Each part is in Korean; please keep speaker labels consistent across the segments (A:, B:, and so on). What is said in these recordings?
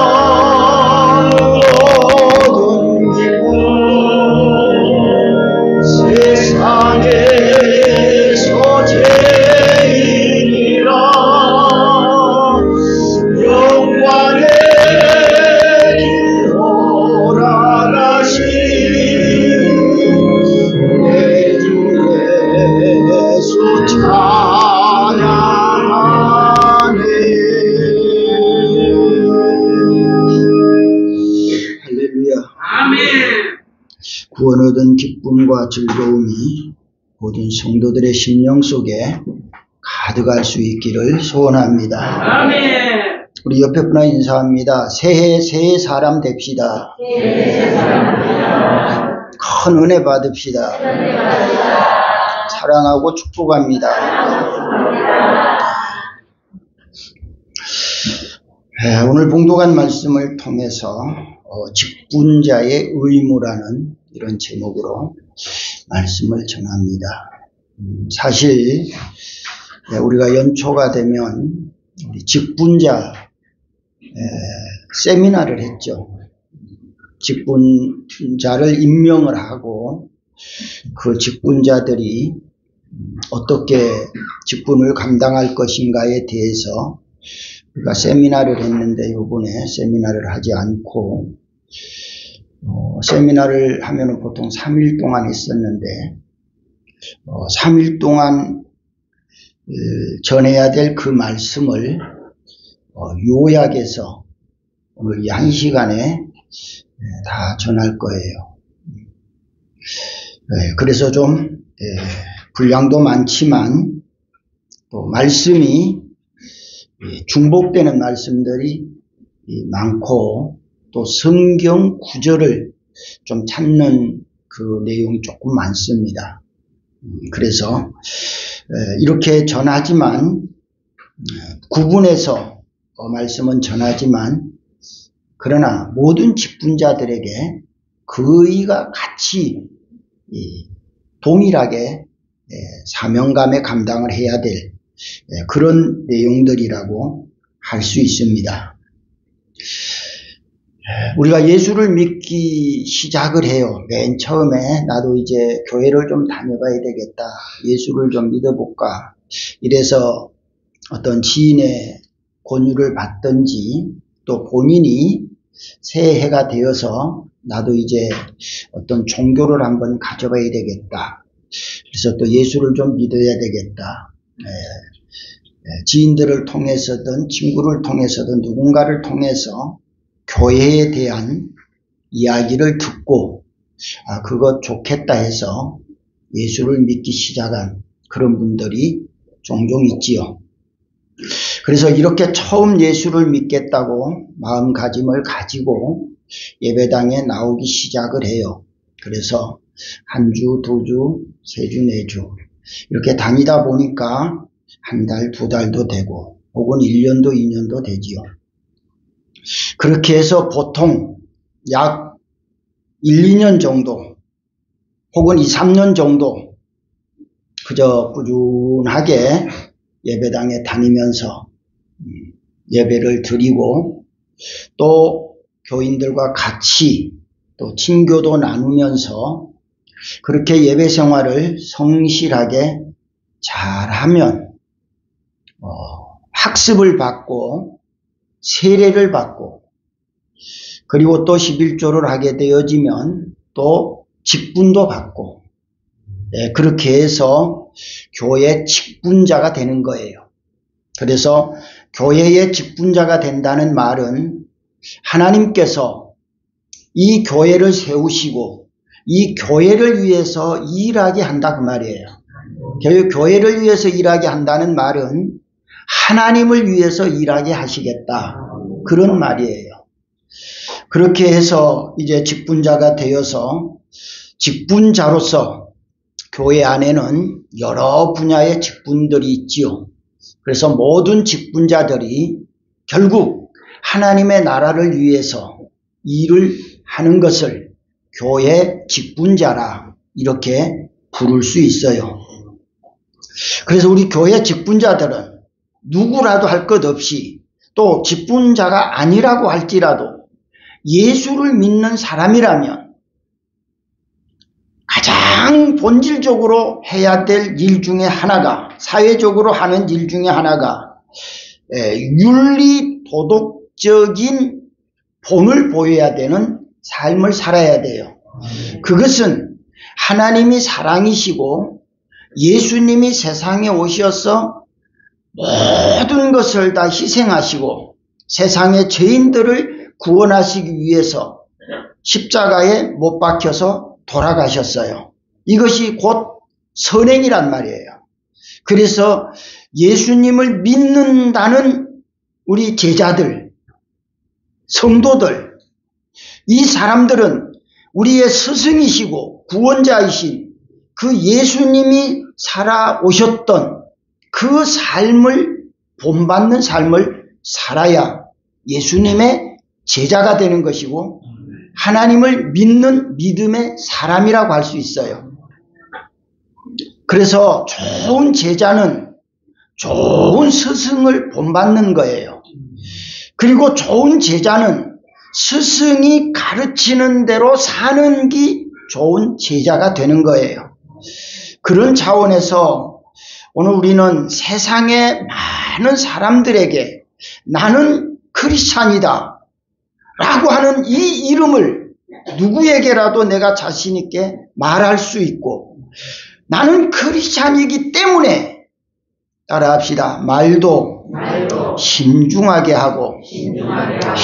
A: 구원하는 얻은 기쁨 세상에서 제일이라 영광의 길로 나가신 내 주 예수 찬양하네. 할렐루야.
B: 아멘.
A: 구원 얻은 기쁨과 즐거움이 모든 성도들의 심령 속에 가득할 수 있기를 소원합니다.
B: 아멘.
A: 우리 옆에 분과 인사합니다. 새해 새 사람 됩시다. 큰 은혜 받읍시다. 사랑하고 축복합니다. 오늘 봉독한 말씀을 통해서 직분자의 의무라는 이런 제목으로 말씀을 전합니다. 사실 우리가 연초가 되면 우리 직분자 세미나를 했죠. 직분자를 임명을 하고 그 직분자들이 어떻게 직분을 감당할 것인가에 대해서 우리가 세미나를 했는데 이번에 세미나를 하지 않고 세미나를 하면 보통 3일 동안 했었는데 3일 동안 전해야 될 그 말씀을 요약해서 오늘 이 1시간에 다 전할 거예요. 그래서 좀 분량도 많지만 또 말씀이 중복되는 말씀들이 많고 또 성경 구절을 좀 찾는 그 내용이 조금 많습니다. 그래서 이렇게 전하지만 구분해서 말씀은 전하지만 그러나 모든 직분자들에게 그의가 같이 동일하게 사명감에 감당을 해야 될 그런 내용들이라고 할 수 있습니다. 우리가 예수를 믿기 시작을 해요. 맨 처음에 나도 이제 교회를 좀 다녀봐야 되겠다. 예수를 좀 믿어볼까. 이래서 어떤 지인의 권유를 받든지 또 본인이 새해가 되어서 나도 이제 어떤 종교를 한번 가져봐야 되겠다. 그래서 또 예수를 좀 믿어야 되겠다. 지인들을 통해서든 친구를 통해서든 누군가를 통해서 교회에 대한 이야기를 듣고 그것 좋겠다 해서 예수를 믿기 시작한 그런 분들이 종종 있지요. 그래서 이렇게 처음 예수를 믿겠다고 마음가짐을 가지고 예배당에 나오기 시작을 해요. 그래서 한 주, 두 주, 세 주, 네 주 이렇게 다니다 보니까 한 달, 두 달도 되고 혹은 1년도, 2년도 되지요. 그렇게 해서 보통 약 1, 2년 정도 혹은 2, 3년 정도 그저 꾸준하게 예배당에 다니면서 예배를 드리고 또 교인들과 같이 또 친교도 나누면서 그렇게 예배 생활을 성실하게 잘하면 학습을 받고 세례를 받고 그리고 또 11조를 하게 되어지면 또 직분도 받고 그렇게 해서 교회 직분자가 되는 거예요. 그래서 교회의 직분자가 된다는 말은 하나님께서 이 교회를 세우시고 이 교회를 위해서 일하게 한다 그 말이에요. 교회를 위해서 일하게 한다는 말은 하나님을 위해서 일하게 하시겠다 그런 말이에요. 그렇게 해서 이제 직분자가 되어서 직분자로서 교회 안에는 여러 분야의 직분들이 있지요. 그래서 모든 직분자들이 결국 하나님의 나라를 위해서 일을 하는 것을 교회 직분자라 이렇게 부를 수 있어요. 그래서 우리 교회 직분자들은 누구라도 할 것 없이 또 직분자가 아니라고 할지라도 예수를 믿는 사람이라면 가장 본질적으로 해야 될 일 중에 하나가, 사회적으로 하는 일 중에 하나가 윤리 도덕적인 본을 보여야 되는 삶을 살아야 돼요. 그것은 하나님이 사랑이시고 예수님이 세상에 오셔서 모든 것을 다 희생하시고 세상의 죄인들을 구원하시기 위해서 십자가에 못 박혀서 돌아가셨어요. 이것이 곧 선행이란 말이에요. 그래서 예수님을 믿는다는 우리 제자들, 성도들, 이 사람들은 우리의 스승이시고 구원자이신 그 예수님이 살아오셨던 그 삶을 본받는 삶을 살아야 예수님의 제자가 되는 것이고 하나님을 믿는 믿음의 사람이라고 할 수 있어요. 그래서 좋은 제자는 좋은 스승을 본받는 거예요. 그리고 좋은 제자는 스승이 가르치는 대로 사는 게 좋은 제자가 되는 거예요. 그런 차원에서 오늘 우리는 세상의 많은 사람들에게 나는 크리스찬이다 라고 하는 이 이름을 누구에게라도 내가 자신 있게 말할 수 있고, 나는 크리스찬이기 때문에 따라합시다. 말도 신중하게 하고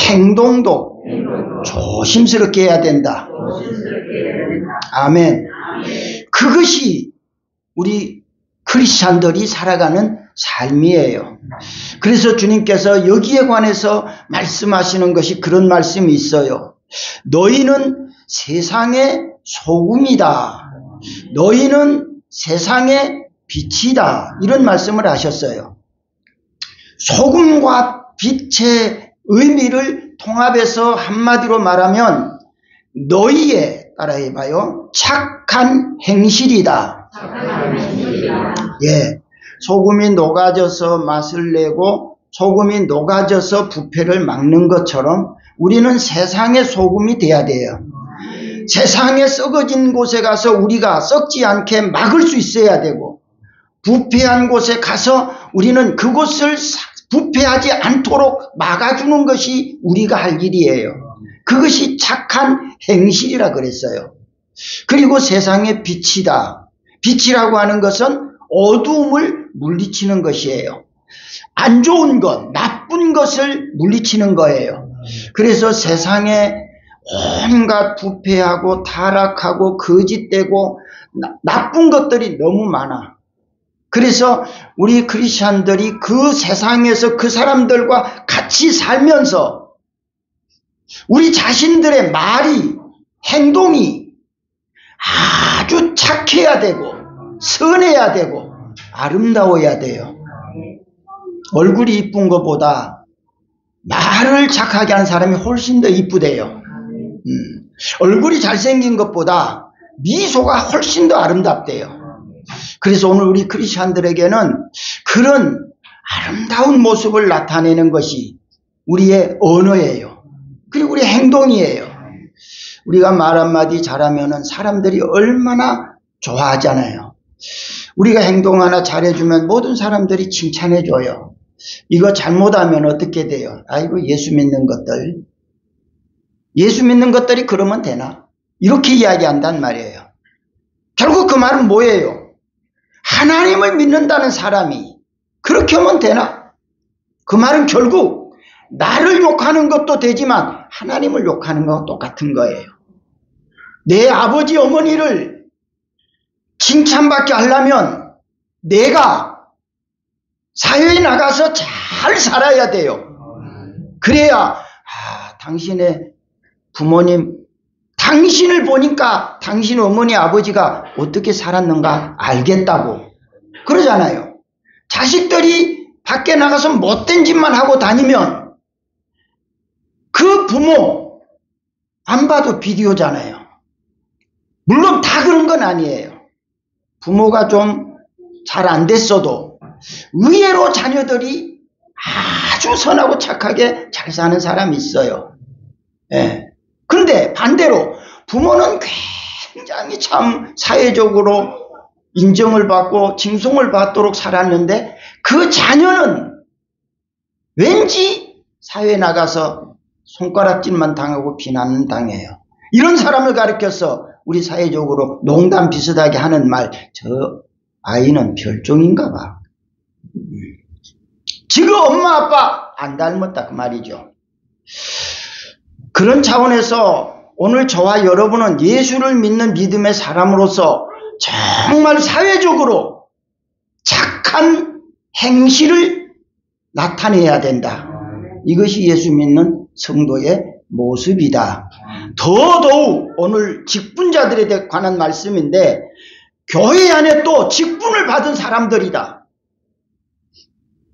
A: 행동도 조심스럽게 해야 된다. 아멘. 그것이 우리 크리스찬들이 살아가는 삶이에요. 그래서 주님께서 여기에 관해서 말씀하시는 것이 그런 말씀이 있어요. 너희는 세상의 소금이다. 너희는 세상의 빛이다. 이런 말씀을 하셨어요. 소금과 빛의 의미를 통합해서 한마디로 말하면 너희의, 따라해봐요, 착한 행실이다. 예, 소금이 녹아져서 맛을 내고 소금이 녹아져서 부패를 막는 것처럼 우리는 세상의 소금이 돼야 돼요. 세상에 썩어진 곳에 가서 우리가 썩지 않게 막을 수 있어야 되고, 부패한 곳에 가서 우리는 그곳을 부패하지 않도록 막아주는 것이 우리가 할 일이에요. 그것이 착한 행실이라 그랬어요. 그리고 세상의 빛이다. 빛이라고 하는 것은 어두움을 물리치는 것이에요. 안 좋은 것, 나쁜 것을 물리치는 거예요. 그래서 세상에 온갖 부패하고 타락하고 거짓되고 나쁜 것들이 너무 많아. 그래서 우리 크리스찬들이 그 세상에서 그 사람들과 같이 살면서 우리 자신들의 말이, 행동이 아주 착해야 되고 선해야 되고 아름다워야 돼요. 얼굴이 이쁜 것보다 말을 착하게 하는 사람이 훨씬 더 이쁘대요. 얼굴이 잘생긴 것보다 미소가 훨씬 더 아름답대요. 그래서 오늘 우리 크리스찬들에게는 그런 아름다운 모습을 나타내는 것이 우리의 언어예요. 그리고 우리의 행동이에요. 우리가 말 한마디 잘하면 사람들이 얼마나 좋아하잖아요. 우리가 행동 하나 잘해주면 모든 사람들이 칭찬해줘요. 이거 잘못하면 어떻게 돼요? 아이고, 예수 믿는 것들이 그러면 되나? 이렇게 이야기한단 말이에요. 결국 그 말은 뭐예요? 하나님을 믿는다는 사람이 그렇게 하면 되나? 그 말은 결국 나를 욕하는 것도 되지만 하나님을 욕하는 것과 똑같은 거예요. 내 아버지 어머니를 칭찬받게 하려면 내가 사회에 나가서 잘 살아야 돼요. 그래야 당신의 부모님, 당신을 보니까 당신 어머니 아버지가 어떻게 살았는가 알겠다고 그러잖아요. 자식들이 밖에 나가서 못된 짓만 하고 다니면 그 부모 안 봐도 비디오잖아요. 물론 다 그런 건 아니에요. 부모가 좀 잘 안 됐어도 의외로 자녀들이 아주 선하고 착하게 잘 사는 사람이 있어요. 예. 그런데 반대로 부모는 굉장히 참 사회적으로 인정을 받고 칭송을 받도록 살았는데 그 자녀는 왠지 사회에 나가서 손가락질만 당하고 비난은 당해요. 이런 사람을 가리켜서 우리 사회적으로 농담 비슷하게 하는 말, 저 아이는 별종인가 봐. 지금 엄마 아빠 안 닮았다 그 말이죠. 그런 차원에서 오늘 저와 여러분은 예수를 믿는 믿음의 사람으로서 정말 사회적으로 착한 행실을 나타내야 된다. 이것이 예수 믿는 성도의 모습이다. 더더욱 오늘 직분자들에 관한 말씀인데 교회 안에 또 직분을 받은 사람들이다.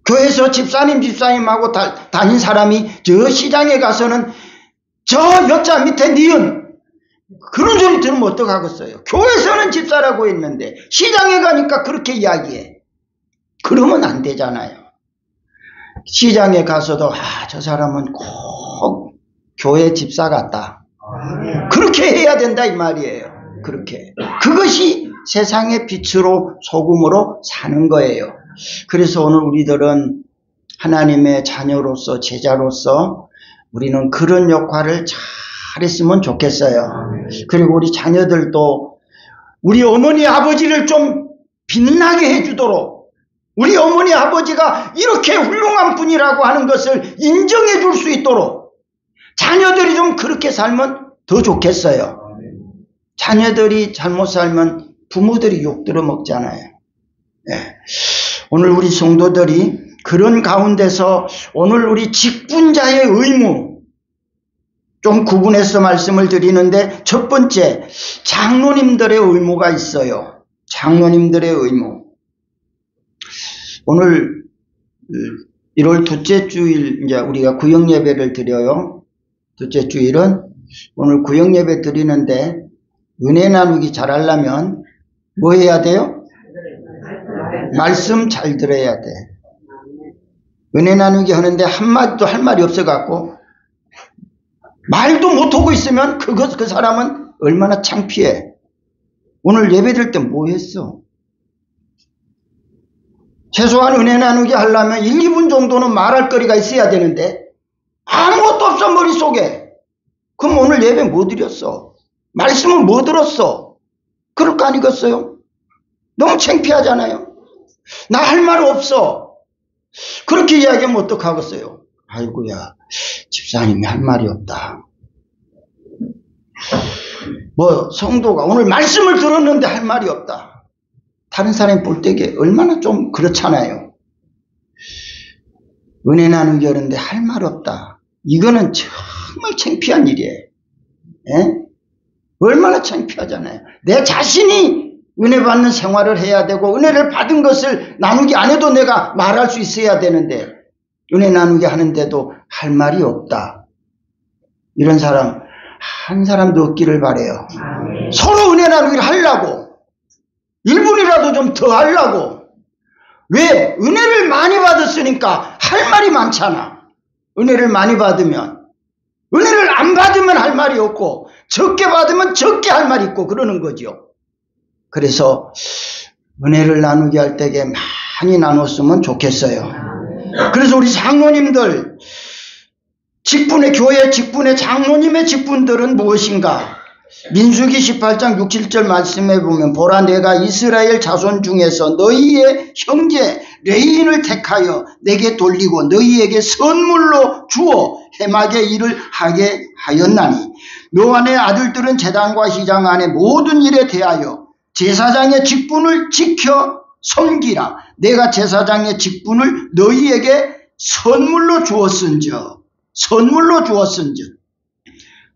A: 교회에서 집사님하고 다닌 사람이 저 시장에 가서는 저 여자 밑에 니은 그런 소리 들으면 어떡하겠어요. 교회에서는 집사라고 했는데 시장에 가니까 그렇게 이야기해. 그러면 안 되잖아요. 시장에 가서도 저 사람은 꼭 교회 집사 같다. 그렇게 해야 된다 이 말이에요. 그렇게. 그것이 세상의 빛으로 소금으로 사는 거예요. 그래서 오늘 우리들은 하나님의 자녀로서 제자로서 우리는 그런 역할을 잘했으면 좋겠어요. 그리고 우리 자녀들도 우리 어머니 아버지를 좀 빛나게 해주도록 우리 어머니 아버지가 이렇게 훌륭한 분이라고 하는 것을 인정해 줄 수 있도록 자녀들이 좀 그렇게 살면 더 좋겠어요. 자녀들이 잘못 살면 부모들이 욕 들어 먹잖아요. 네. 오늘 우리 성도들이 그런 가운데서 오늘 우리 직분자의 의무 좀 구분해서 말씀을 드리는데 첫 번째 장로님들의 의무가 있어요. 장로님들의 의무. 오늘 1월 둘째 주일 이제 우리가 구역 예배를 드려요. 둘째 주일은 오늘 구역 예배 드리는데 은혜 나누기 잘하려면 뭐 해야 돼요? 말씀 잘 들어야 돼. 은혜 나누기 하는데 한마디도 할 말이 없어갖고 말도 못하고 있으면 그 사람은 얼마나 창피해. 오늘 예배 드릴 때 뭐 했어? 최소한 은혜 나누기 하려면 1, 2분 정도는 말할 거리가 있어야 되는데 아무것도 없어 머릿속에. 그럼 오늘 예배 뭐 드렸어? 말씀은 뭐 들었어? 그럴 거 아니겠어요? 너무 창피하잖아요. 나 할 말 없어. 그렇게 이야기하면 어떡하겠어요? 아이고야 집사님이 할 말이 없다. 뭐 성도가 오늘 말씀을 들었는데 할 말이 없다. 다른 사람이 볼 때에 얼마나 좀 그렇잖아요. 은혜 나누기 하는데 할 말 없다. 이거는 정말 창피한 일이에요. 예? 얼마나 창피하잖아요. 내 자신이 은혜 받는 생활을 해야 되고 은혜를 받은 것을 나누기 안 해도 내가 말할 수 있어야 되는데 은혜 나누기 하는데도 할 말이 없다. 이런 사람 한 사람도 없기를 바라요. 서로 은혜 나누기를 하려고 1분이라도 좀 더 하려고. 왜? 은혜를 많이 받았으니까 할 말이 많잖아. 은혜를 많이 받으면. 은혜를 안 받으면 할 말이 없고 적게 받으면 적게 할 말이 있고 그러는 거죠. 그래서 은혜를 나누게 할 때에 많이 나눴으면 좋겠어요. 그래서 우리 장로님들 직분의 교회 직분의 장로님의 직분들은 무엇인가? 민수기 18장 6, 7절 말씀해 보면 보라 내가 이스라엘 자손 중에서 너희의 형제 레위인을 택하여 내게 돌리고 너희에게 선물로 주어 해막의 일을 하게 하였나니 너와 내 아들들은 제단과 시장 안에 모든 일에 대하여 제사장의 직분을 지켜 섬기라. 내가 제사장의 직분을 너희에게 선물로 주었은즉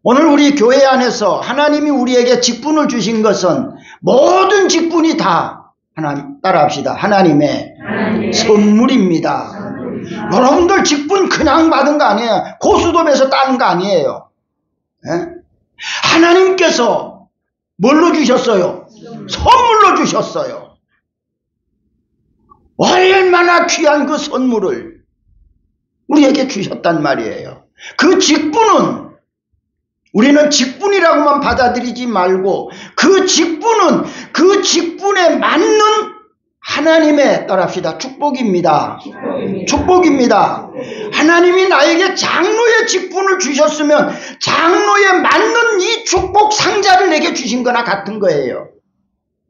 A: 오늘 우리 교회 안에서 하나님이 우리에게 직분을 주신 것은 모든 직분이 다 하나님 따라합시다. 하나님의 선물입니다. 여러분들 직분 그냥 받은 거 아니에요. 고수톱에서 따는 거 아니에요. 네? 하나님께서 뭘로 주셨어요? 선물로 주셨어요. 얼마나 귀한 그 선물을 우리에게 주셨단 말이에요. 그 직분은 우리는 직분이라고만 받아들이지 말고 그 직분은 그 직분에 맞는 하나님의 따라합시다. 축복입니다. 축복입니다. 하나님이 나에게 장로의 직분을 주셨으면 장로에 맞는 이 축복 상자를 내게 주신 거나 같은 거예요.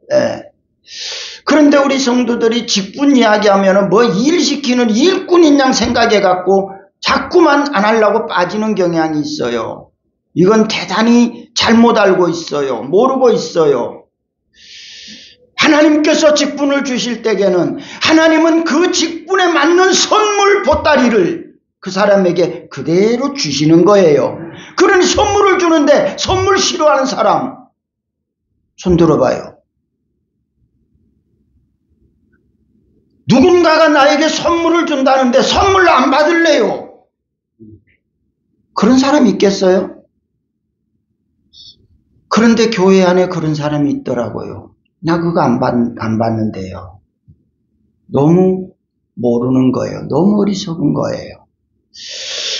A: 네. 그런데 우리 성도들이 직분 이야기하면 뭐 일시키는 일꾼인 양 생각해 갖고 자꾸만 안 하려고 빠지는 경향이 있어요. 이건 대단히 잘못 알고 있어요. 모르고 있어요. 하나님께서 직분을 주실 때에는 하나님은 그 직분에 맞는 선물 보따리를 그 사람에게 그대로 주시는 거예요. 그러니 선물을 주는데 선물 싫어하는 사람 손 들어봐요. 누군가가 나에게 선물을 준다는데 선물 안 받을래요. 그런 사람이 있겠어요? 그런데 교회 안에 그런 사람이 있더라고요. 나 그거 안 받는데요. 너무 모르는 거예요. 너무 어리석은 거예요.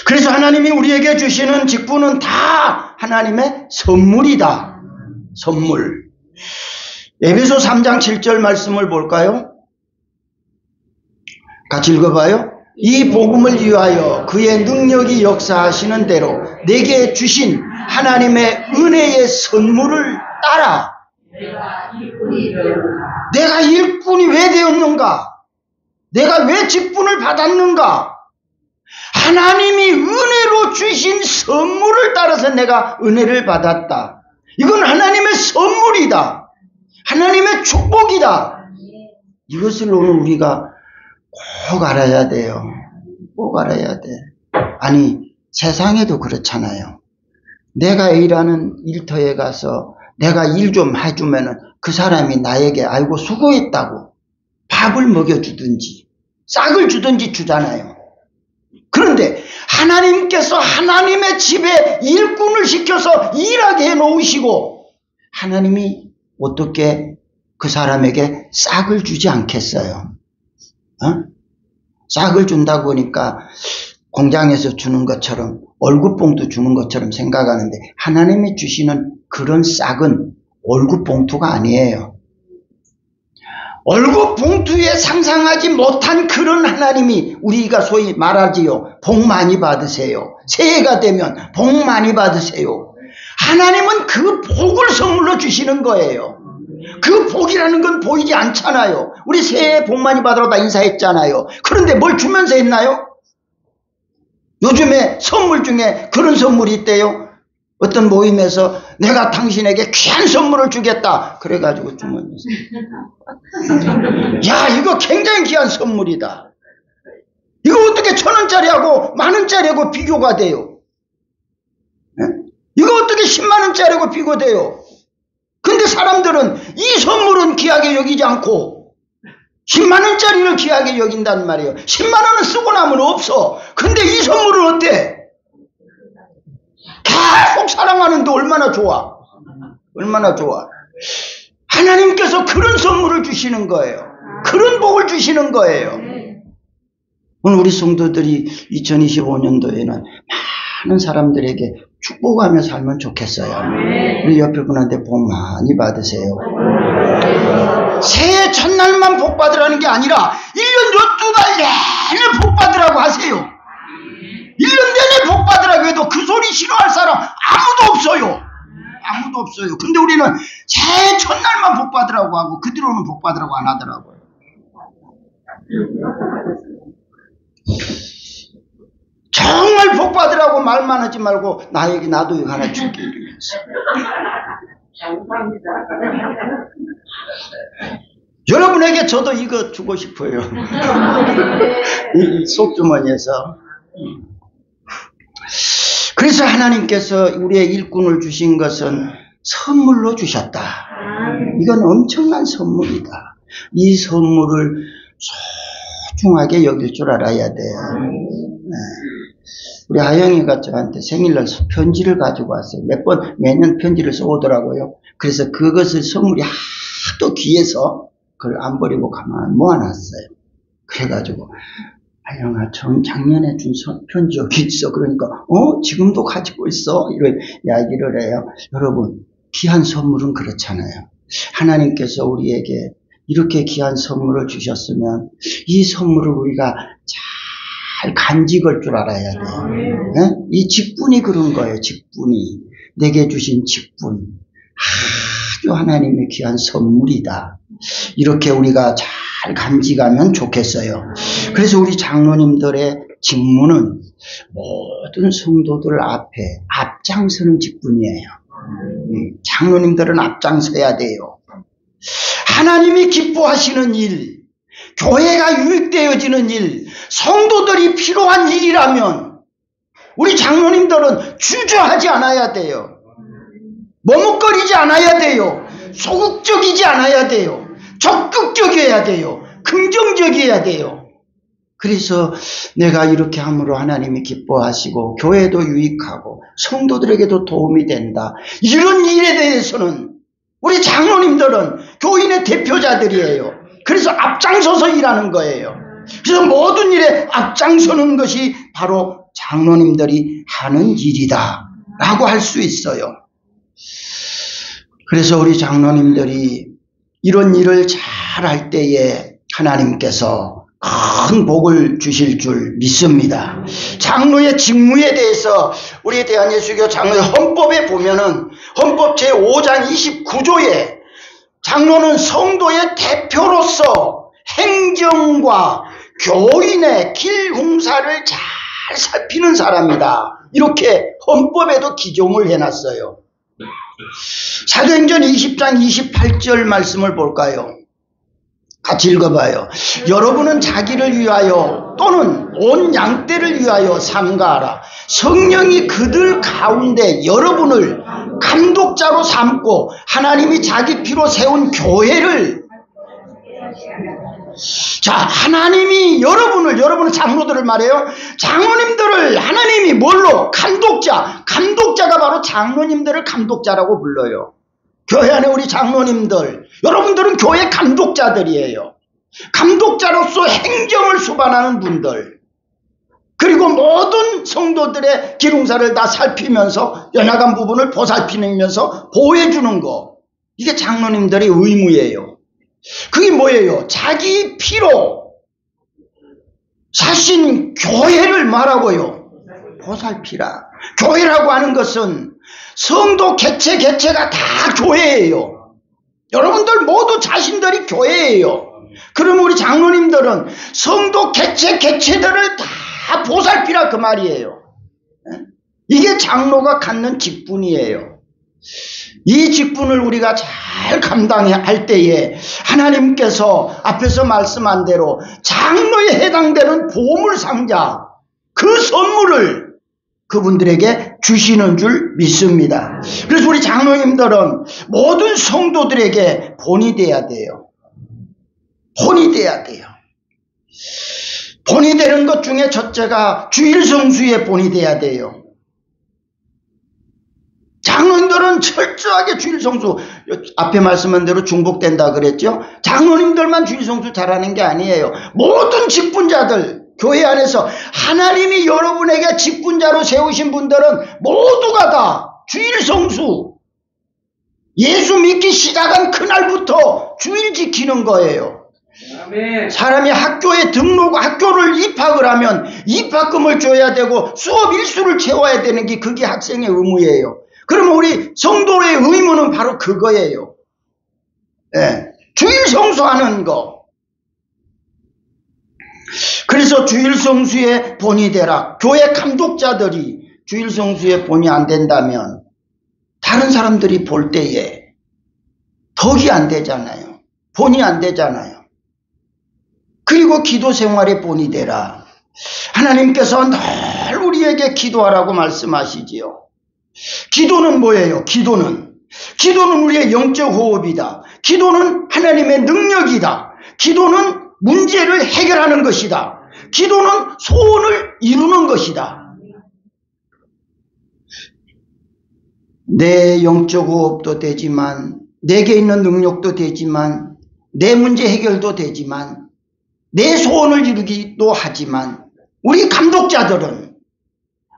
A: 그래서 하나님이 우리에게 주시는 직분은 다 하나님의 선물이다. 선물. 에베소 3장 7절 말씀을 볼까요? 같이 읽어봐요. 이 복음을 위하여 그의 능력이 역사하시는 대로 내게 주신 하나님의 은혜의 선물을 따라 내가 일꾼이 왜 되었는가? 내가 왜 직분을 받았는가? 하나님이 은혜로 주신 선물을 따라서 내가 은혜를 받았다. 이건 하나님의 선물이다. 하나님의 축복이다. 이것을 오늘 우리가 꼭 알아야 돼요. 꼭 알아야 돼. 아니 세상에도 그렇잖아요. 내가 일하는 일터에 가서 내가 일 좀 해주면은 그 사람이 나에게 아이고 수고했다고 밥을 먹여주든지 싹을 주든지 주잖아요. 그런데 하나님께서 하나님의 집에 일꾼을 시켜서 일하게 해놓으시고 하나님이 어떻게 그 사람에게 싹을 주지 않겠어요? 싹을 준다고 하니까 공장에서 주는 것처럼 월급봉투 주는 것처럼 생각하는데 하나님이 주시는 그런 싹은 월급봉투가 아니에요. 월급봉투에 상상하지 못한 그런 하나님이 우리가 소위 말하지요. 복 많이 받으세요. 새해가 되면 복 많이 받으세요. 하나님은 그 복을 선물로 주시는 거예요. 그 복이라는 건 보이지 않잖아요. 우리 새해 복 많이 받으러 다 인사했잖아요. 그런데 뭘 주면서 했나요? 요즘에 선물 중에 그런 선물이 있대요. 어떤 모임에서 내가 당신에게 귀한 선물을 주겠다. 그래가지고 주머니에서. 야, 이거 굉장히 귀한 선물이다. 이거 어떻게 1,000원짜리하고 10,000원짜리하고 비교가 돼요? 네? 이거 어떻게 100,000원짜리하고 비교돼요? 근데 사람들은 이 선물은 귀하게 여기지 않고 100,000원짜리를 귀하게 여긴단 말이에요. 100,000원은 쓰고 나면 없어. 근데 이 선물은 어때? 계속 사랑하는데 얼마나 좋아. 얼마나 좋아. 하나님께서 그런 선물을 주시는 거예요. 그런 복을 주시는 거예요. 오늘 우리 성도들이 2025년도에는 많은 사람들에게 축복하며 살면 좋겠어요. 우리 옆에 분한테 복 많이 받으세요. 새해 첫날만 복 받으라는 게 아니라 1년 12달 내내 복 받으라고 하세요. 1년 내내 복 받으라고 해도 그 소리 싫어할 사람 아무도 없어요. 아무도 없어요. 근데 우리는 새해 첫날만 복 받으라고 하고 그 뒤로는 복 받으라고 안 하더라고요. 정말 복 받으라고 말만 하지 말고 나에게 나도 이거 하나 줄게 이러면서. 감사합니다. 여러분에게 저도 이거 주고 싶어요. 이 속주머니에서. 그래서 하나님께서 우리의 일꾼을 주신 것은 선물로 주셨다. 이건 엄청난 선물이다. 이 선물을 소중하게 여길 줄 알아야 돼요. 네. 우리 아영이가 저한테 생일날 편지를 가지고 왔어요. 매년 편지를 써오더라고요. 그래서 그것을 선물이 하도 귀해서 그걸 안 버리고 가만히 모아놨어요. 그래가지고 아영아, 작년에 준 편지 여기 있어. 그러니까 지금도 가지고 있어. 이런 이야기를 해요. 여러분, 귀한 선물은 그렇잖아요. 하나님께서 우리에게 이렇게 귀한 선물을 주셨으면 이 선물을 우리가 잘 간직할 줄 알아야 돼요. 네? 이 직분이 그런 거예요. 직분이. 내게 주신 직분. 아주 하나님의 귀한 선물이다. 이렇게 우리가 잘 간직하면 좋겠어요. 그래서 우리 장로님들의 직무는 모든 성도들 앞에 앞장서는 직분이에요. 장로님들은 앞장서야 돼요. 하나님이 기뻐하시는 일, 교회가 유익되어지는 일, 성도들이 필요한 일이라면 우리 장로님들은 주저하지 않아야 돼요. 머뭇거리지 않아야 돼요. 소극적이지 않아야 돼요. 적극적이어야 돼요. 긍정적이어야 돼요. 그래서 내가 이렇게 함으로 하나님이 기뻐하시고 교회도 유익하고 성도들에게도 도움이 된다. 이런 일에 대해서는 우리 장로님들은 교인의 대표자들이에요. 그래서 앞장서서 일하는 거예요. 그래서 모든 일에 앞장서는 것이 바로 장로님들이 하는 일이다 라고 할 수 있어요. 그래서 우리 장로님들이 이런 일을 잘 할 때에 하나님께서 큰 복을 주실 줄 믿습니다. 장로의 직무에 대해서 우리 대한예수교 장로의 헌법에 보면은 헌법 제5장 29조에 장로는 성도의 대표로서 행정과 교인의 길 공사를 잘 살피는 사람이다. 이렇게 헌법에도 기종을 해놨어요. 사도행전 20장 28절 말씀을 볼까요? 같이 읽어봐요. 여러분은 자기를 위하여 또는 온 양떼를 위하여 삼가하라. 성령이 그들 가운데 여러분을 감독자로 삼고 하나님이 자기 피로 세운 교회를, 자, 하나님이 여러분은 장로들을 말해요. 장로님들을 하나님이 뭘로? 감독자가 바로 장로님들을 감독자라고 불러요. 교회 안에 우리 장로님들, 여러분들은 교회 감독자들이에요. 감독자로서 행정을 수반하는 분들, 그리고 모든 성도들의 기능사를 다 살피면서 연약한 부분을 보살피면서 보호해주는 거, 이게 장로님들의 의무예요. 그게 뭐예요? 자기 피로 사신 교회를 말하고요, 보살피라. 교회라고 하는 것은 성도 개체가 다 교회예요. 여러분들 모두 자신들이 교회예요. 그럼 우리 장로님들은 성도 개체들을 다 보살피라 그 말이에요. 이게 장로가 갖는 직분이에요. 이 직분을 우리가 잘 감당할 때에 하나님께서 앞에서 말씀한 대로 장로에 해당되는 보물상자, 그 선물을 그분들에게 주시는 줄 믿습니다. 그래서 우리 장로님들은 모든 성도들에게 본이 돼야 돼요. 본이 돼야 돼요. 본이 되는 것 중에 첫째가 주일성수의 본이 돼야 돼요. 장로님들은 철저하게 주일성수, 앞에 말씀한 대로 중복된다 그랬죠. 장로님들만 주일성수 잘하는 게 아니에요. 모든 직분자들, 교회 안에서 하나님이 여러분에게 직분자로 세우신 분들은 모두가 다 주일성수, 예수 믿기 시작한 그날부터 주일 지키는 거예요. 사람이 학교에 학교를 입학을 하면 입학금을 줘야 되고 수업 일수를 채워야 되는 게 그게 학생의 의무예요. 그러면 우리 성도의 의무는 바로 그거예요. 네. 주일 성수하는 거. 그래서 주일 성수의 본이 되라. 교회 감독자들이 주일 성수의 본이 안 된다면 다른 사람들이 볼 때에 덕이 안 되잖아요. 본이 안 되잖아요. 그리고 기도 생활의 본이 되라. 하나님께서 늘 우리에게 기도하라고 말씀하시지요. 기도는 뭐예요? 기도는 우리의 영적 호흡이다. 기도는 하나님의 능력이다. 기도는 문제를 해결하는 것이다. 기도는 소원을 이루는 것이다. 내 영적 호흡도 되지만, 내게 있는 능력도 되지만, 내 문제 해결도 되지만, 내 소원을 이루기도 하지만 우리 감독자들은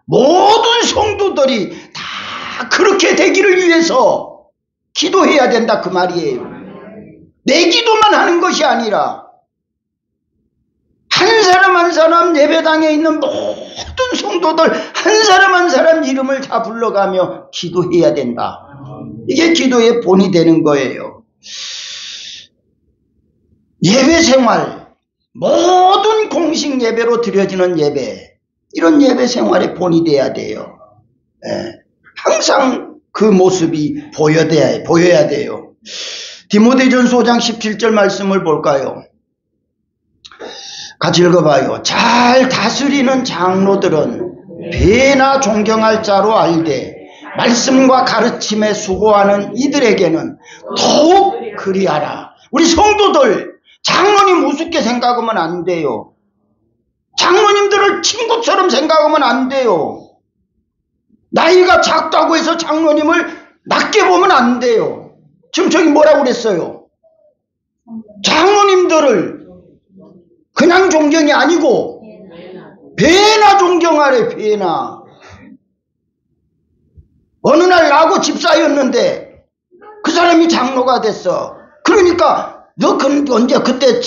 A: 모든 성도들이 다 그렇게 되기를 위해서 기도해야 된다 그 말이에요. 내 기도만 하는 것이 아니라 한 사람 한 사람 예배당에 있는 모든 성도들 한 사람 한 사람 이름을 다 불러가며 기도해야 된다. 이게 기도의 본이 되는 거예요. 예배 생활, 모든 공식 예배로 드려지는 예배, 이런 예배 생활의 본이 돼야 돼요. 항상 그 모습이 보여야 돼요. 디모데전서 5장 17절 말씀을 볼까요? 같이 읽어봐요. 잘 다스리는 장로들은 배나 존경할 자로 알되 말씀과 가르침에 수고하는 이들에게는 더욱 그리하라. 우리 성도들 장로님 우습게 생각하면 안 돼요. 장로님들을 친구처럼 생각하면 안 돼요. 나이가 작다고 해서 장로님을 낮게 보면 안 돼요. 지금 저기 뭐라고 그랬어요? 장로님들을 그냥 존경이 아니고 배나 존경하래. 배나. 어느 날 나하고 집사였는데 그 사람이 장로가 됐어. 그러니까 너 언제 그때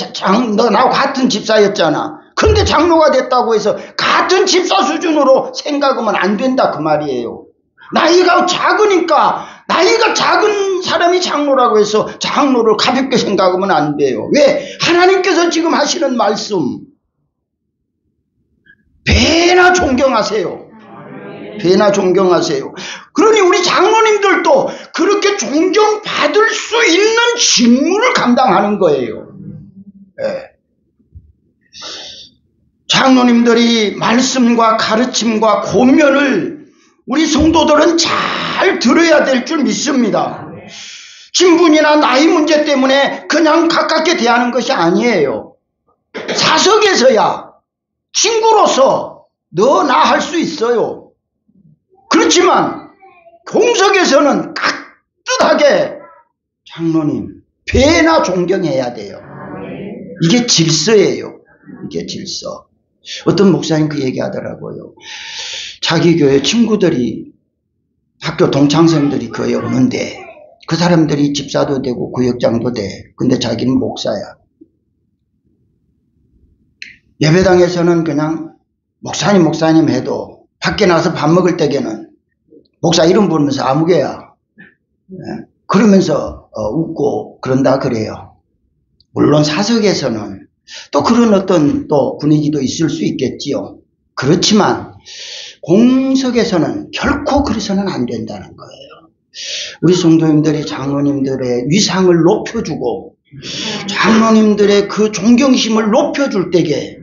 A: 너 나하고 같은 집사였잖아. 근데 장로가 됐다고 해서 같은 집사 수준으로 생각하면 안 된다 그 말이에요. 나이가 작으니까 나이가 작은 사람이 장로라고 해서 장로를 가볍게 생각하면 안 돼요. 왜? 하나님께서 지금 하시는 말씀 배나 존경하세요. 배나 존경하세요. 그러니 우리 장로님들도 그렇게 존경받을 수 있는 직무를 감당하는 거예요. 장로님들이 말씀과 가르침과 권면을 우리 성도들은 잘 들어야 될 줄 믿습니다. 신분이나 나이 문제 때문에 그냥 가깝게 대하는 것이 아니에요. 사석에서야 친구로서 너 나 할 수 있어요. 그렇지만 공석에서는 깍듯하게 장로님 배나 존경해야 돼요. 이게 질서예요. 이게 질서. 어떤 목사님 그 얘기 하더라고요. 자기 교회 친구들이 학교 동창생들이 교회에 오는데 그 사람들이 집사도 되고 구역장도 돼. 근데 자기는 목사야. 예배당에서는 그냥 목사님 해도 밖에 나서 밥 먹을 때에는 목사 이름 부르면서 아무개야. 그러면서 웃고 그런다 그래요. 물론 사석에서는 또 그런 어떤 또 분위기도 있을 수 있겠지요. 그렇지만 공석에서는 결코 그래서는 안 된다는 거예요. 우리 성도님들이 장로님들의 위상을 높여주고 장로님들의 그 존경심을 높여줄 때에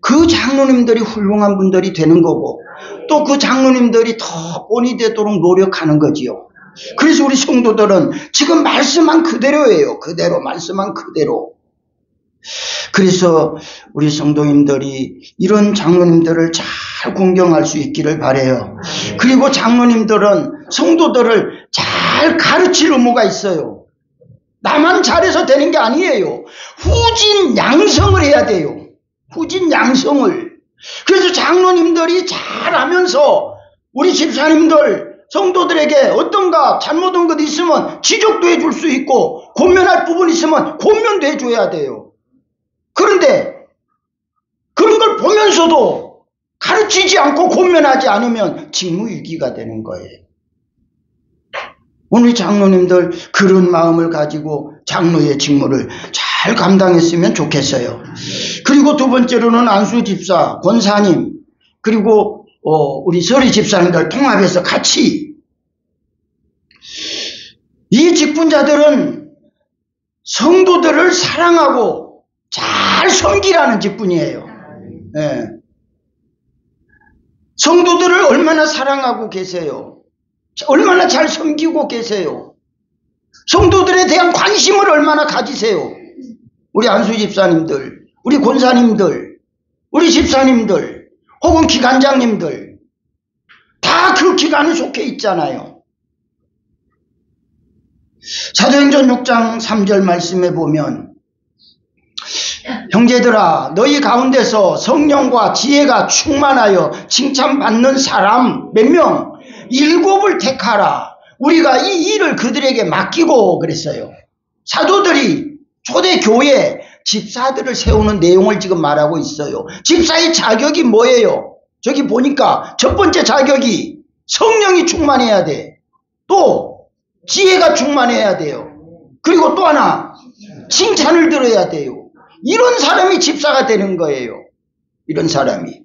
A: 그 장로님들이 훌륭한 분들이 되는 거고 또 그 장로님들이 더 본이 되도록 노력하는 거지요. 그래서 우리 성도들은 지금 말씀한 그대로예요. 말씀한 그대로. 그래서 우리 성도님들이 이런 장로님들을 잘 공경할 수 있기를 바라요. 그리고 장로님들은 성도들을 잘 가르칠 의무가 있어요. 나만 잘해서 되는 게 아니에요. 후진 양성을 해야 돼요. 후진 양성을. 그래서 장로님들이 잘하면서 우리 집사님들 성도들에게 어떤가 잘못한 것 있으면 지적도 해줄 수 있고 권면할 부분 있으면 권면도 해줘야 돼요. 그런데 그런 걸 보면서도 가르치지 않고 권면하지 않으면 직무유기가 되는 거예요. 오늘 장로님들 그런 마음을 가지고 장로의 직무를 잘 감당했으면 좋겠어요. 그리고 두 번째로는 안수 집사, 권사님, 그리고 우리 서리 집사님들 통합해서 같이 이 직분자들은 성도들을 사랑하고 잘 섬기라는 직분이에요. 네. 성도들을 얼마나 사랑하고 계세요? 얼마나 잘 섬기고 계세요? 성도들에 대한 관심을 얼마나 가지세요? 우리 안수 집사님들, 우리 권사님들, 우리 집사님들, 혹은 기관장님들 다 그 기관에 속해 있잖아요. 사도행전 6장 3절 말씀에 보면 형제들아, 너희 가운데서 성령과 지혜가 충만하여 칭찬받는 사람 몇 명? 7을 택하라. 우리가 이 일을 그들에게 맡기고 그랬어요. 사도들이 초대교회 집사들을 세우는 내용을 지금 말하고 있어요. 집사의 자격이 뭐예요? 저기 보니까 첫 번째 자격이 성령이 충만해야 돼. 또 지혜가 충만해야 돼요. 그리고 또 하나, 칭찬을 들어야 돼요. 이런 사람이 집사가 되는 거예요. 이런 사람이.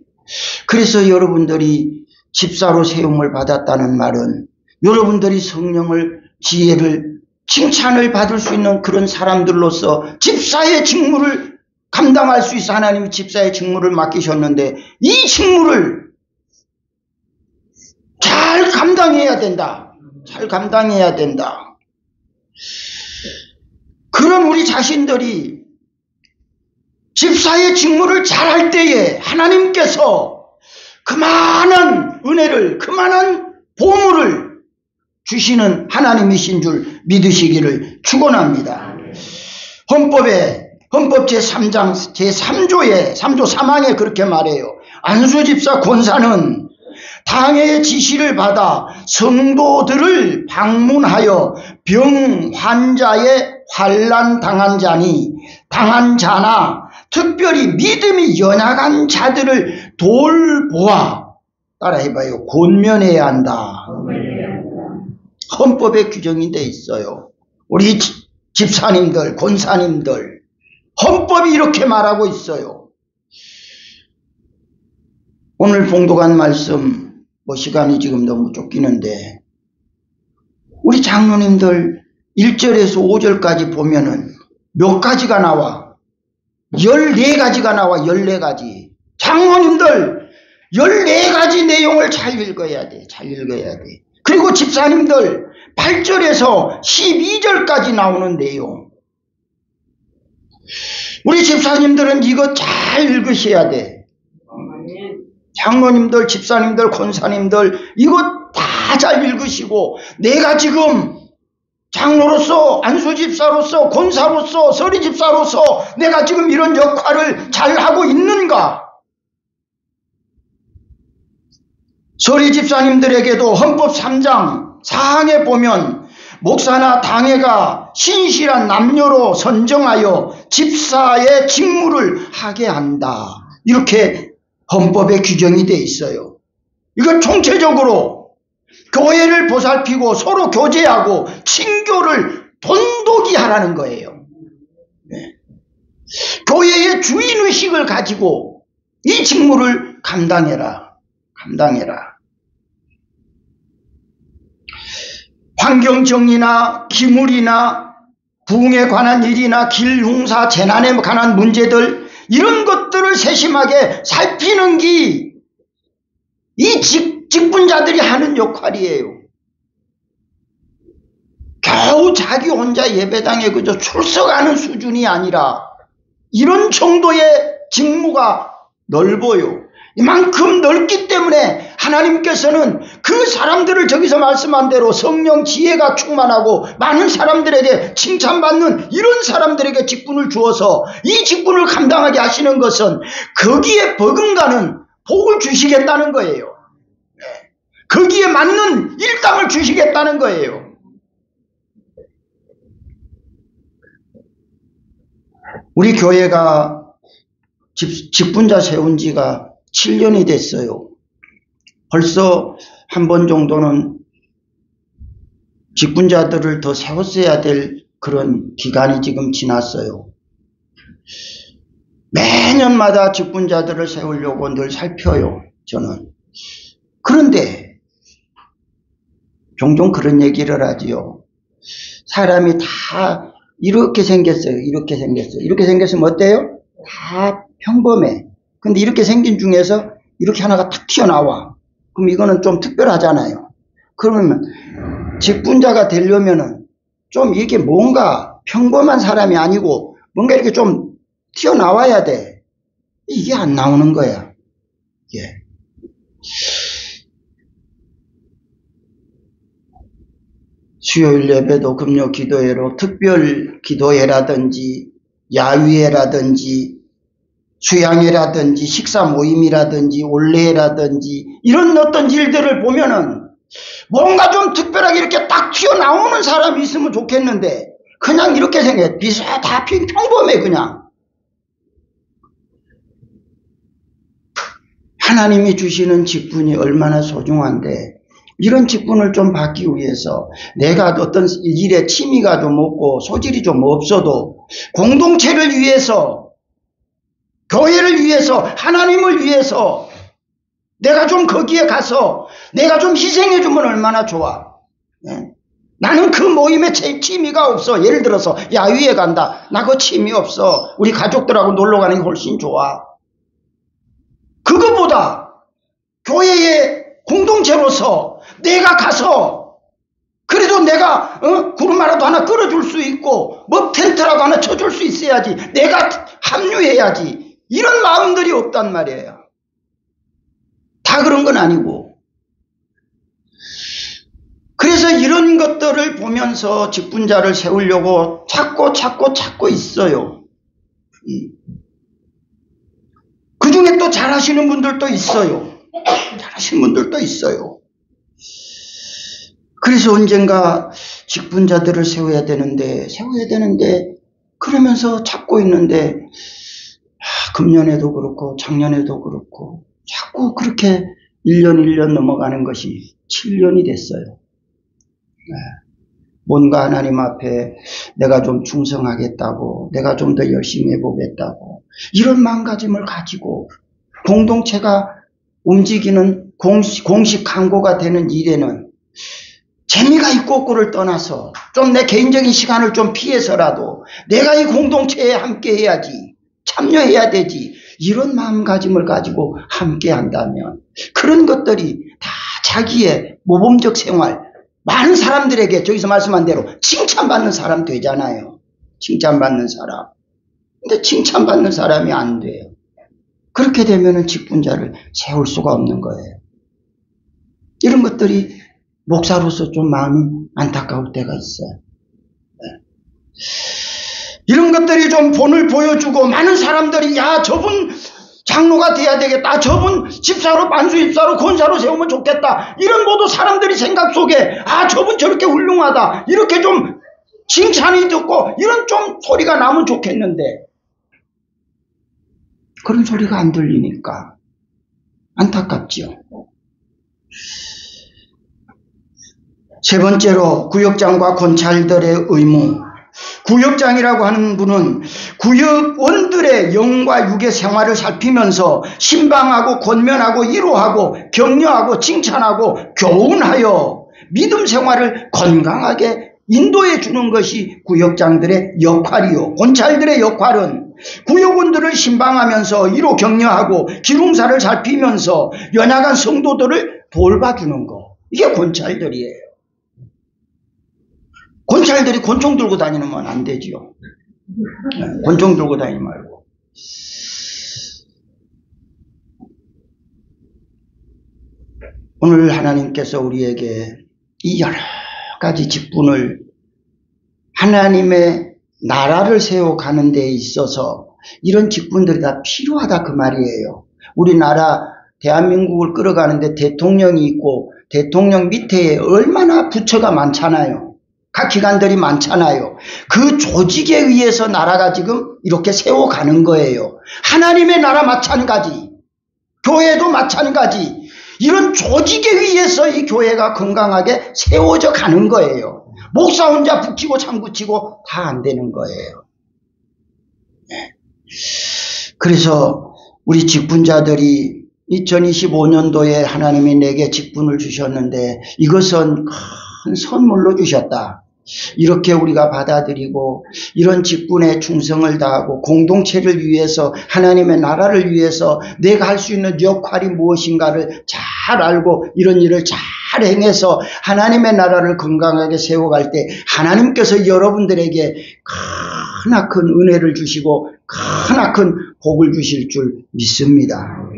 A: 그래서 여러분들이 집사로 세움을 받았다는 말은 여러분들이 성령을, 지혜를, 칭찬을 받을 수 있는 그런 사람들로서 집사의 직무를 감당할 수 있어. 하나님이 집사의 직무를 맡기셨는데 이 직무를 잘 감당해야 된다. 잘 감당해야 된다. 그런 우리 자신들이 집사의 직무를 잘할 때에 하나님께서 그만한 은혜를, 그만한 보물을 주시는 하나님이신 줄 믿으시기를 축원합니다. 헌법 제3장 제3조에 3조 3항에 그렇게 말해요. 안수집사 권사는 당의 지시를 받아 성도들을 방문하여 병 환자의 환난 당한 자나 특별히 믿음이 연약한 자들을 돌보아, 따라 해봐요, 권면해야 한다. 헌법에 규정이 돼 있어요. 우리 집사님들, 권사님들, 헌법이 이렇게 말하고 있어요. 오늘 봉독한 말씀, 시간이 지금 너무 쫓기는데, 우리 장로님들 1절에서 5절까지 보면은 몇 가지가 나와? 14가지가 나와. 14가지. 장로님들 14가지 내용을 잘 읽어야 돼. 잘 읽어야 돼. 그리고 집사님들 8절에서 12절까지 나오는 내용. 우리 집사님들은 이거 잘 읽으셔야 돼. 장로님들, 집사님들, 권사님들 이거 다 잘 읽으시고, 내가 지금 장로로서, 안수집사로서, 권사로서, 서리집사로서 내가 지금 이런 역할을 잘하고 있는가? 서리집사님들에게도 헌법 3장 4항에 보면 목사나 당회가 신실한 남녀로 선정하여 집사의 직무를 하게 한다. 이렇게 헌법에 규정이 되어 있어요. 이건 총체적으로 교회를 보살피고 서로 교제하고 친교를 돈독히 하라는 거예요. 네. 교회의 주인의식을 가지고 이 직무를 감당해라. 환경정리나 기물이나 부흥에 관한 일이나 길 흉사 재난에 관한 문제들, 이런 것들을 세심하게 살피는 게 이 직분자들이 하는 역할이에요. 겨우 자기 혼자 예배당에 그저 출석하는 수준이 아니라 이런 정도의 직무가 넓어요. 이만큼 넓기 때문에 하나님께서는 그 사람들을 저기서 말씀한 대로 성령 지혜가 충만하고 많은 사람들에게 칭찬받는 이런 사람들에게 직분을 주어서 이 직분을 감당하게 하시는 것은 거기에 버금가는 복을 주시겠다는 거예요. 거기에 맞는 일당을 주시겠다는 거예요. 우리 교회가 직분자 세운 지가 7년이 됐어요. 벌써 한 번 정도는 직분자들을 더 세웠어야 될 그런 기간이 지금 지났어요. 매년마다 직분자들을 세우려고 늘 살펴요, 저는. 그런데 종종 그런 얘기를 하지요. 사람이 다 이렇게 생겼어요. 이렇게 생겼으면 어때요? 다 평범해. 근데 이렇게 생긴 중에서 이렇게 하나가 탁 튀어나와. 그럼 이거는 좀 특별하잖아요. 그러면 직분자가 되려면은 좀 이게 뭔가 평범한 사람이 아니고 뭔가 이렇게 좀 튀어나와야 돼. 이게 안 나오는 거야. 예. 수요일 예배도 금요 기도회로 특별 기도회라든지 야위회라든지 수양회라든지 식사 모임이라든지 올레라든지 이런 어떤 일들을 보면은 뭔가 좀 특별하게 이렇게 딱 튀어나오는 사람이 있으면 좋겠는데 그냥 이렇게 생겨. 다 평범해 그냥. 하나님이 주시는 직분이 얼마나 소중한데 이런 직분을 좀 받기 위해서 내가 어떤 일에 취미가 좀 없고 소질이 좀 없어도 공동체를 위해서, 교회를 위해서, 하나님을 위해서 내가 좀 거기에 가서 내가 좀 희생해 주면 얼마나 좋아. 네? 나는 그 모임에 취미가 없어. 예를 들어서 야유회 간다. 나 그 취미 없어. 우리 가족들하고 놀러 가는 게 훨씬 좋아. 그거보다 교회의 공동체로서 내가 가서 그래도 내가 구름마라도 하나 끌어줄 수 있고 뭐 텐트라도 하나 쳐줄 수 있어야지. 내가 합류해야지. 이런 마음들이 없단 말이에요. 다 그런 건 아니고. 그래서 이런 것들을 보면서 직분자를 세우려고 찾고 있어요. 그 중에 또 잘하시는 분들도 있어요. 잘하시는 분들도 있어요. 그래서 언젠가 직분자들을 세워야 되는데 그러면서 찾고 있는데 금년에도 그렇고 작년에도 그렇고 자꾸 그렇게 1년 넘어가는 것이 7년이 됐어요. 뭔가 하나님 앞에 내가 좀 충성하겠다고, 내가 좀 더 열심히 해보겠다고 이런 마음가짐을 가지고 공동체가 움직이는 공식 강고가 되는 일에는 재미가 있고 없고를 떠나서 좀 내 개인적인 시간을 좀 피해서라도 내가 이 공동체에 함께 해야지, 참여해야 되지, 이런 마음가짐을 가지고 함께 한다면 그런 것들이 다 자기의 모범적 생활, 많은 사람들에게 저기서 말씀한 대로 칭찬받는 사람 되잖아요. 칭찬받는 사람. 근데 칭찬받는 사람이 안 돼요. 그렇게 되면은 직분자를 세울 수가 없는 거예요. 이런 것들이 목사로서 좀 마음이 안타까울 때가 있어요. 이런 것들이 좀 본을 보여주고 많은 사람들이 야 저분 장로가 돼야 되겠다. 저분 집사로 만수 집사로 권사로 세우면 좋겠다. 이런 모두 사람들이 생각 속에 저분 저렇게 훌륭하다. 이렇게 좀 칭찬이 듣고 이런 좀 소리가 나면 좋겠는데 그런 소리가 안 들리니까 안타깝지요. 세 번째로 구역장과 권찰들의 의무. 구역장이라고 하는 분은 구역원들의 영과 육의 생활을 살피면서 신방하고 권면하고 위로하고 격려하고 칭찬하고 교훈하여 믿음 생활을 건강하게 인도해 주는 것이 구역장들의 역할이요. 권찰들의 역할은 구역원들을 신방하면서 위로 격려하고 기lum사를 살피면서 연약한 성도들을 돌봐주는 것. 이게 권찰들이에요. 권찰들이 권총 들고 다니면 안 되지요. 권총 들고 다니지 말고. 오늘 하나님께서 우리에게 이 여러 가지 직분을 하나님의 나라를 세워가는 데 있어서 이런 직분들이 다 필요하다 그 말이에요. 우리나라 대한민국을 끌어가는데 대통령이 있고 대통령 밑에 얼마나 부처가 많잖아요. 각 기관들이 많잖아요. 그 조직에 의해서 나라가 지금 이렇게 세워가는 거예요. 하나님의 나라 마찬가지, 교회도 마찬가지. 이런 조직에 의해서 이 교회가 건강하게 세워져 가는 거예요. 목사 혼자 북치고 참붙이고 다 안 되는 거예요. 그래서 우리 직분자들이 2025년도에 하나님이 내게 직분을 주셨는데 이것은 큰 선물로 주셨다. 이렇게 우리가 받아들이고 이런 직분에 충성을 다하고 공동체를 위해서 하나님의 나라를 위해서 내가 할 수 있는 역할이 무엇인가를 잘 알고 이런 일을 잘 행해서 하나님의 나라를 건강하게 세워갈 때 하나님께서 여러분들에게 크나큰 은혜를 주시고 크나큰 복을 주실 줄 믿습니다.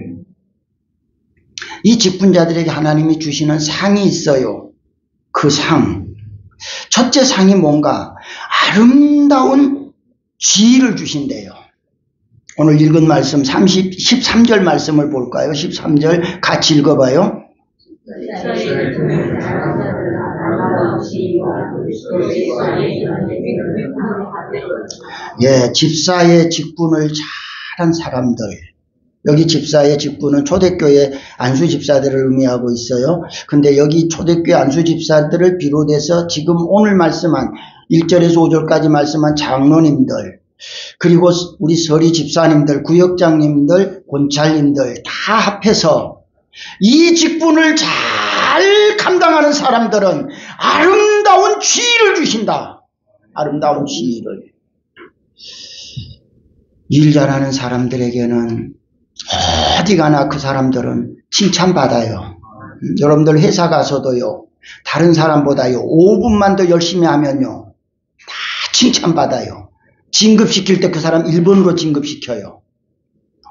A: 이 직분자들에게 하나님이 주시는 상이 있어요. 그 상. 첫째 상이 뭔가? 아름다운 지위를 주신대요. 오늘 읽은 말씀 13절 말씀을 볼까요? 13절 같이 읽어봐요. 예, 집사의 직분을 잘한 사람들. 여기 집사의 직분은 초대교회 안수 집사들을 의미하고 있어요. 근데 여기 초대교회 안수 집사들을 비롯해서 지금 오늘 말씀한 1절에서 5절까지 말씀한 장로님들, 그리고 우리 서리 집사님들, 구역장님들, 권찰님들 다 합해서 이 직분을 잘 감당하는 사람들은 아름다운 지위를 주신다. 아름다운 지위를. 일 잘하는 사람들에게는 어디 가나 그 사람들은 칭찬받아요. 여러분들 회사 가서도요, 다른 사람보다요 5분만 더 열심히 하면요 다 칭찬받아요. 진급시킬 때 그 사람 1번으로 진급시켜요.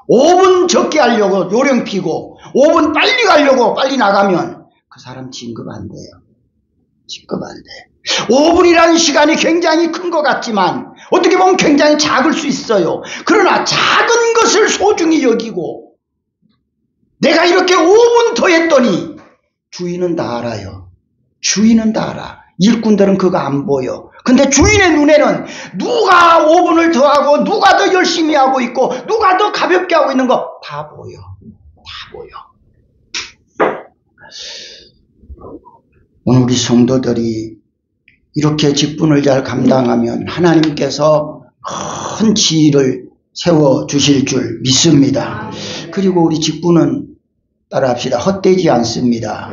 A: 5분 적게 하려고 요령 피고 5분 빨리 가려고 빨리 나가면 그 사람 진급 안 돼요. 진급 안 돼. 5분이라는 시간이 굉장히 큰 것 같지만 어떻게 보면 굉장히 작을 수 있어요. 그러나 작은 것을 소중히 여기고 내가 이렇게 5분 더 했더니 주인은 다 알아요. 주인은 다 알아. 일꾼들은 그거 안 보여. 근데 주인의 눈에는 누가 5분을 더 하고 누가 더 열심히 하고 있고 누가 더 가볍게 하고 있는 거 다 보여. 다 보여. 오늘 우리 성도들이 이렇게 직분을 잘 감당하면 하나님께서 큰 지위를 세워주실 줄 믿습니다. 그리고 우리 직분은 따라합시다. 헛되지 않습니다.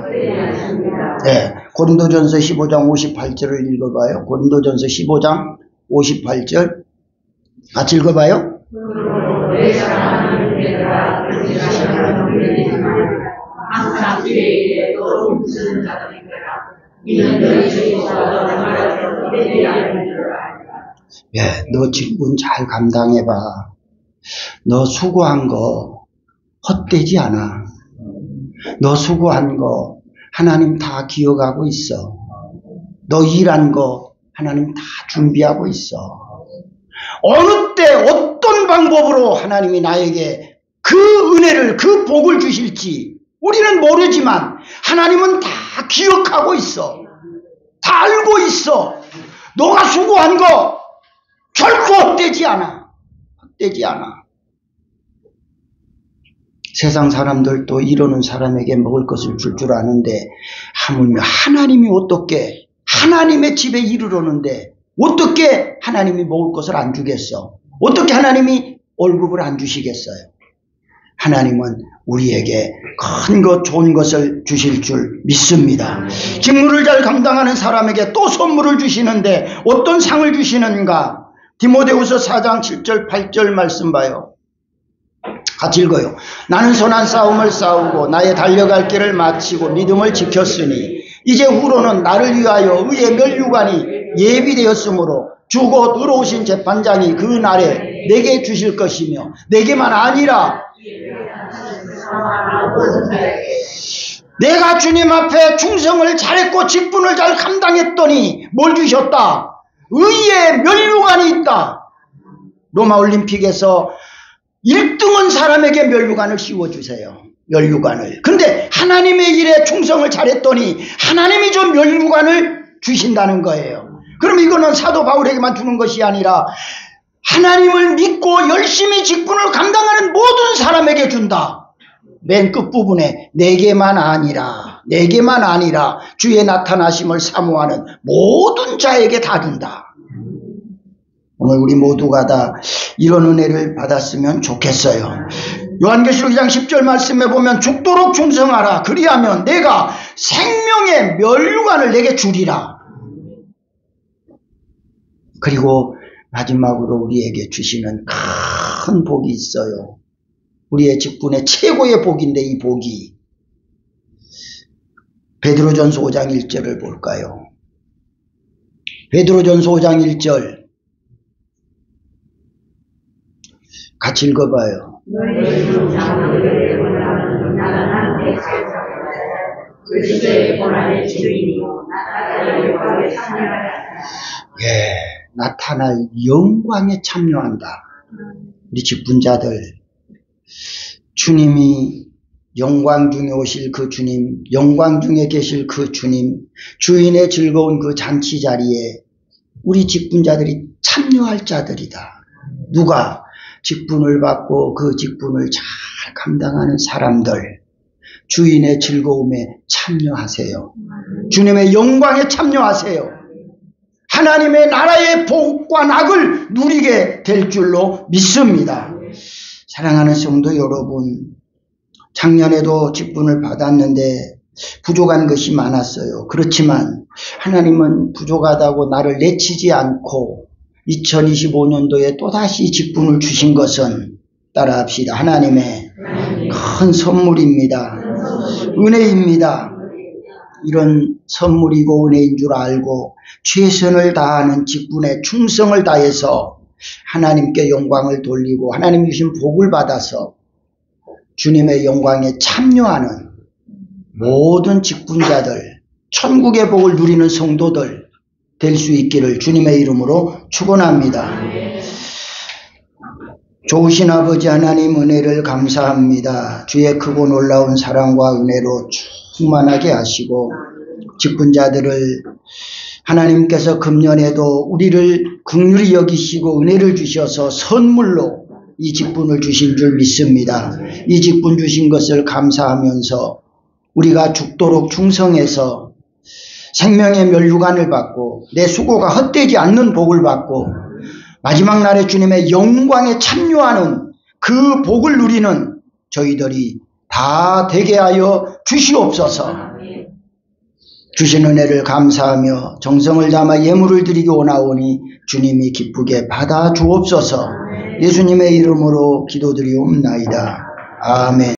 A: 네, 고린도전서 15장 58절을 읽어봐요. 고린도전서 15장 58절 같이 읽어봐요. 예, 너 직분 잘 감당해봐. 너 수고한 거 헛되지 않아. 너 수고한 거 하나님 다 기억하고 있어. 너 일한 거 하나님 다 준비하고 있어. 어느 때 어떤 방법으로 하나님이 나에게 그 은혜를 그 복을 주실지 우리는 모르지만 하나님은 다 기억하고 있어. 다 알고 있어. 너가 수고한 거 결코 헛되지 않아. 헛되지 않아. 세상 사람들도 이러는 사람에게 먹을 것을 줄 줄 아는데 하물며 하나님이 어떻게 하나님의 집에 이르러는데 어떻게 하나님이 먹을 것을 안 주겠어? 어떻게 하나님이 월급을 안 주시겠어요? 하나님은 우리에게 큰 것 좋은 것을 주실 줄 믿습니다. 직무를 잘 감당하는 사람에게 또 선물을 주시는데 어떤 상을 주시는가? 디모데후서 4장 7절 8절 말씀 봐요. 같이 읽어요. 나는 선한 싸움을 싸우고 나의 달려갈 길을 마치고 믿음을 지켰으니 이제 후로는 나를 위하여 의의 면류관이 예비되었으므로 주 곧 의로우신 재판장이 그 날에 내게 주실 것이며 내게만 아니라 내가 주님 앞에 충성을 잘했고 직분을 잘 감당했더니 뭘 주셨다? 의의 면류관이 있다. 로마 올림픽에서 1등한 사람에게 면류관을 씌워주세요. 면류관을. 근데 하나님의 일에 충성을 잘했더니 하나님이 저 면류관을 주신다는 거예요. 그럼 이거는 사도 바울에게만 주는 것이 아니라 하나님을 믿고 열심히 직분을 감당하는 모든 사람에게 준다. 맨 끝부분에 내게만 아니라 주의 나타나심을 사모하는 모든 자에게 다 준다. 오늘 우리 모두가 다 이런 은혜를 받았으면 좋겠어요. 요한계시록 2장 10절 말씀에 보면 죽도록 충성하라. 그리하면 내가 생명의 면류관을 내게 주리라. 그리고 마지막으로 우리에게 주시는 큰 복이 있어요. 우리의 직분의 최고의 복인데 이 복이 베드로전서 5장 1절을 볼까요? 베드로전서 5장 1절 같이 읽어봐요. 예, 나타날 영광에 참여한다. 우리 직분자들, 주님이 영광 중에 오실 그 주님, 영광 중에 계실 그 주님, 주인의 즐거운 그 잔치 자리에 우리 직분자들이 참여할 자들이다. 누가? 직분을 받고 그 직분을 잘 감당하는 사람들, 주인의 즐거움에 참여하세요. 주님의 영광에 참여하세요. 하나님의 나라의 복과 낙을 누리게 될 줄로 믿습니다. 사랑하는 성도 여러분, 작년에도 직분을 받았는데 부족한 것이 많았어요. 그렇지만 하나님은 부족하다고 나를 내치지 않고 2025년도에 또다시 직분을 주신 것은 따라합시다. 하나님의 큰 선물입니다. 은혜입니다. 이런 선물이고 은혜인 줄 알고 최선을 다하는 직분에 충성을 다해서 하나님께 영광을 돌리고 하나님 주신 복을 받아서 주님의 영광에 참여하는 모든 직분자들, 천국의 복을 누리는 성도들 될 수 있기를 주님의 이름으로 축원합니다. 좋으신 아버지 하나님 은혜를 감사합니다. 주의 크고 놀라운 사랑과 은혜로 충만하게 하시고 직분자들을 하나님께서 금년에도 우리를 긍휼히 여기시고 은혜를 주셔서 선물로 이 직분을 주신 줄 믿습니다. 이 직분 주신 것을 감사하면서 우리가 죽도록 충성해서 생명의 면류관을 받고 내 수고가 헛되지 않는 복을 받고 마지막 날에 주님의 영광에 참여하는 그 복을 누리는 저희들이 다 되게 하여 주시옵소서. 주신 은혜를 감사하며 정성을 담아 예물을 드리기 원하오니 주님이 기쁘게 받아 주옵소서. 예수님의 이름으로 기도드리옵나이다. 아멘.